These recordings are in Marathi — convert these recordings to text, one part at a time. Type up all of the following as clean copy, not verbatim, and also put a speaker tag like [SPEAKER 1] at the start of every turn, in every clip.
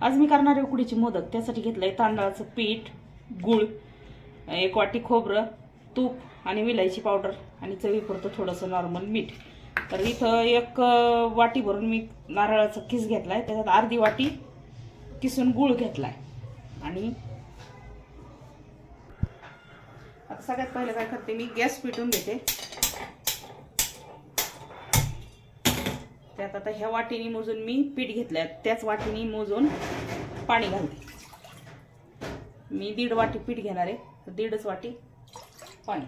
[SPEAKER 1] आज मी करणार आहे उकडीचे मोदक। त्यासाठी घेतलंय तांदळाचं पीठ, गूळ, 1 वाटी खोबरं, तूप आणि विलायची पावडर आणि चवीपुरतं थोडंसं नॉर्मल मीठ। तर इथं 1 वाटी भरून मी नारळाचा किस घेतलाय, त्याच्यात अर्धी वाटी किसून गूळ घेतलाय। आणि आता सगळ्यात पहिले काय करते, मी गॅस पेटवून घेते। त्यात आता ह्या वाटीने मोजून मी पीठ घेतलंय, त्याच वाटीने मोजून पाणी घालते। मी 1.5 वाटी पीठ घेणार आहे, तर 1.5 वाटी पाणी।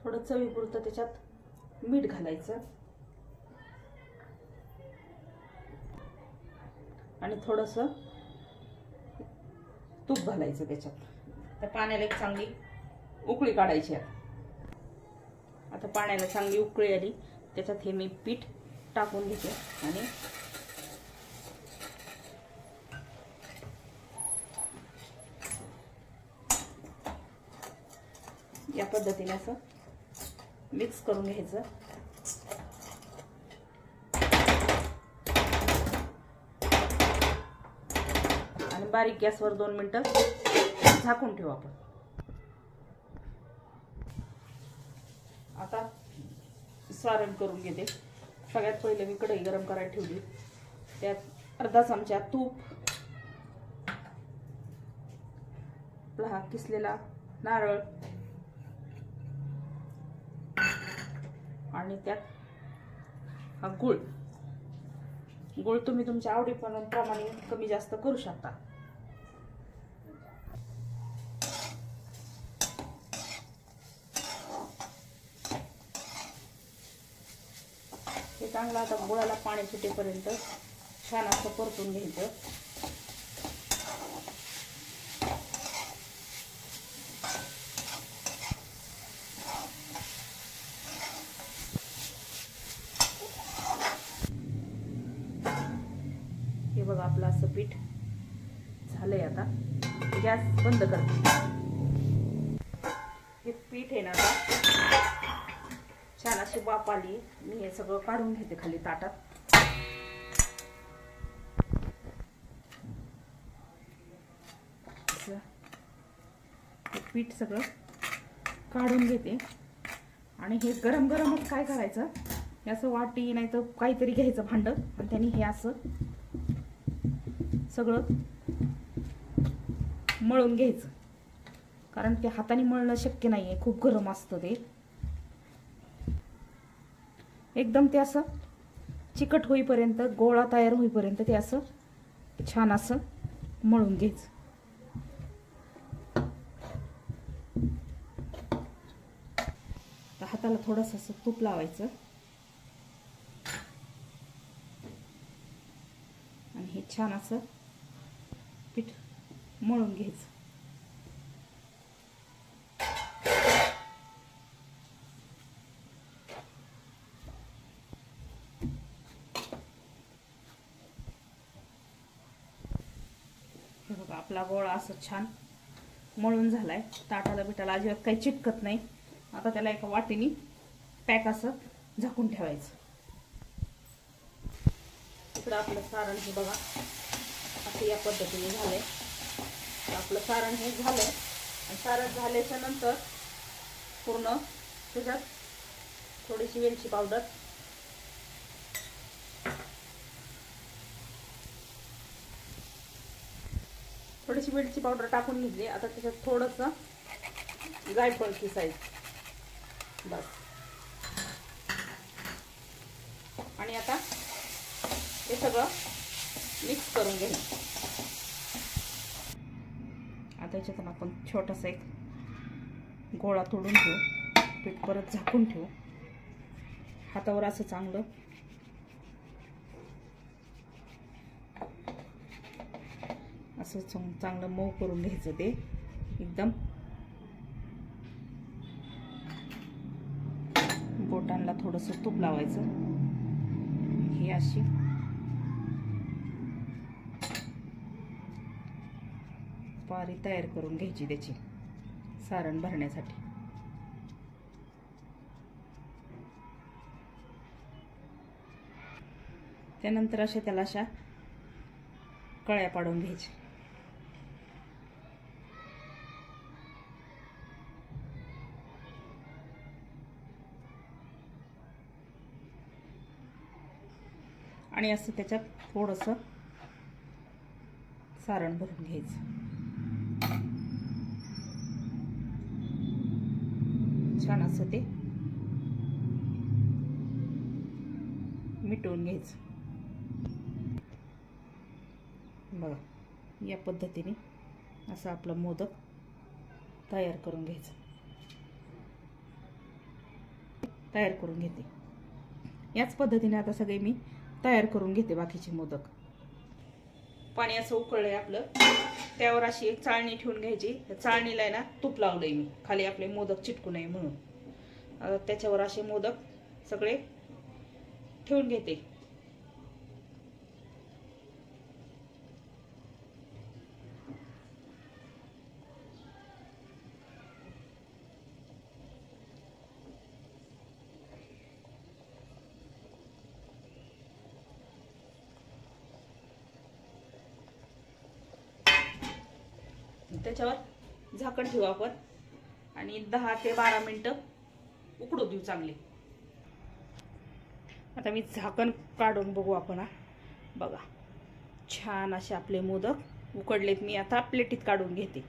[SPEAKER 1] थोडं चवीपुरतं त्याच्यात मीठ घालायचं आणि थोडंसं तूप घालायचं त्याच्यात। त्या पाण्याला एक चांगली उकळी काढायची आहे। आता पाण्याला चांगली उकळी आली, त्याच्यात हे मी पीठ टाकून घेते आणि या पद्धतीने असं मिक्स करून घ्यायचं। आणि बारीक गॅसवर 2 मिनिटं झाकून ठेवू आपण। आता सारण करून घेते। सगळ्यात पहिले मी कढई गरम करायला ठेवली, त्यात अर्धा चमचा तूप, आपला किसलेला नारळ आणि त्यात हा गूळ। गूळ तुम्ही तुमच्या आवडीप्रमाणे कमी जास्त करू शकता। हे चांगलं आता गुळाला पाणी सुटेपर्यंत छान असं परतून घ्यायचं। हे बघा आपलं असं पीठ झालंय। आता गॅस बंद करते। हे पीठ आहे ना, आता छान अशी वाफ आली। मी हे सगळं काढून घेते खाली ताटात। हे पीठ सगळं काढून घेते आणि हे गरम गरमच काय करायचं, हे असं वाटी नाही तर काहीतरी घ्यायचं भांड आणि त्याने हे असं सगळं मळून घ्यायचं, कारण ते हाताने मळणं शक्य नाहीये, खूप गरम असतं ते। एकदम ते असं चिकट होईपर्यंत, गोळा तयार होईपर्यंत ते असं छान असं मळून घ्यायचं। तर हाताला थोडंसं असं तूप लावायचं आणि हे छान असं पीठ मळून घ्यायचं। हे बघा आपला गोळा असं छान मळून झालाय, ताटाला बिटाला अजिबात काही चिटकत नाही। आता त्याला एका वाटीने पॅक असं झाकून ठेवायचं। इकडं आपलं सारण हे बघा असं या पद्धतीने झालंय। आपलं सारण हे झालंय आणि सारण झाल्याच्या नंतर पूर्ण त्याच्यात थोडीशी वेलची पावडर, थोडीशी वेलची पावडर टाकून घेतली। आता त्याच्यात थोडंसं जायफळ किसायचं बस। आणि आता हे सगळं मिक्स करून घ्यायचं। आता याच्यातून आपण छोटासा एक गोळा तोडून घेऊ, पीठ परत झाकून ठेवू। हातावर असं चांगलं असं चांगलं मऊ करून घ्यायचं। ते एकदम बोटांना थोडंसं तूप लावायचं। ही अशी पारी तयार करून घ्यायची त्याची सारण भरण्यासाठी। त्यानंतर अशा त्याला अशा कळ्या पाडून घ्यायच्या. आणि असं त्याच्यात थोडंसं सारण भरून घ्यायचं. छान असं ते मिटवून घ्यायचं. बघा या पद्धतीने असं आपलं मोदक तयार करून घ्यायचं. तयार करून घेते. याच पद्धतीने आता सगळे मी तयार करून घेते बाकीचे मोदक. पाणी असं उकळलंय आपलं, त्यावर अशी एक चाळणी ठेवून घ्यायची. चाळणीला आहे ना तूप लावलंय मी, खाली आपले मोदक चिटकू नये म्हणून. आता त्याच्यावर असे मोदक सगळे ठेवून घेते. त्याच्यावर झाकण ठेवू आपण आणि 10 ते 12 मिनिटं उकडू देऊ चांगले. आता मी झाकण काढून बघू आपण. बघा छान असे आपले मोदक उकडलेत. मी आता प्लेटीत काढून घेते.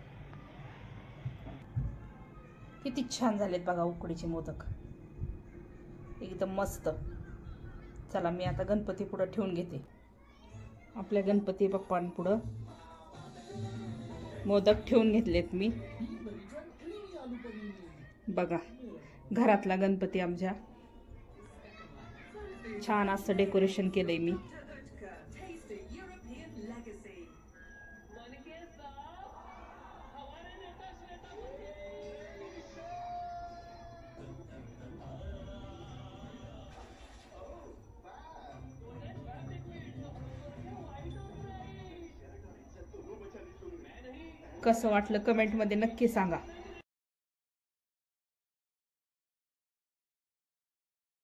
[SPEAKER 1] किती छान झालेत बघा उकडीचे मोदक, एकदम मस्त. चला मी आता गणपती पुढे ठेवून घेते. आपल्या गणपती बाप्पांपुढं मोदक ठेवून घेतलेत मी. बघा घरातला गणपती आमच्या. छान असं डेकोरेशन केलंय मी. कसं वाटलं कमेंट मध्ये नक्की सांगा.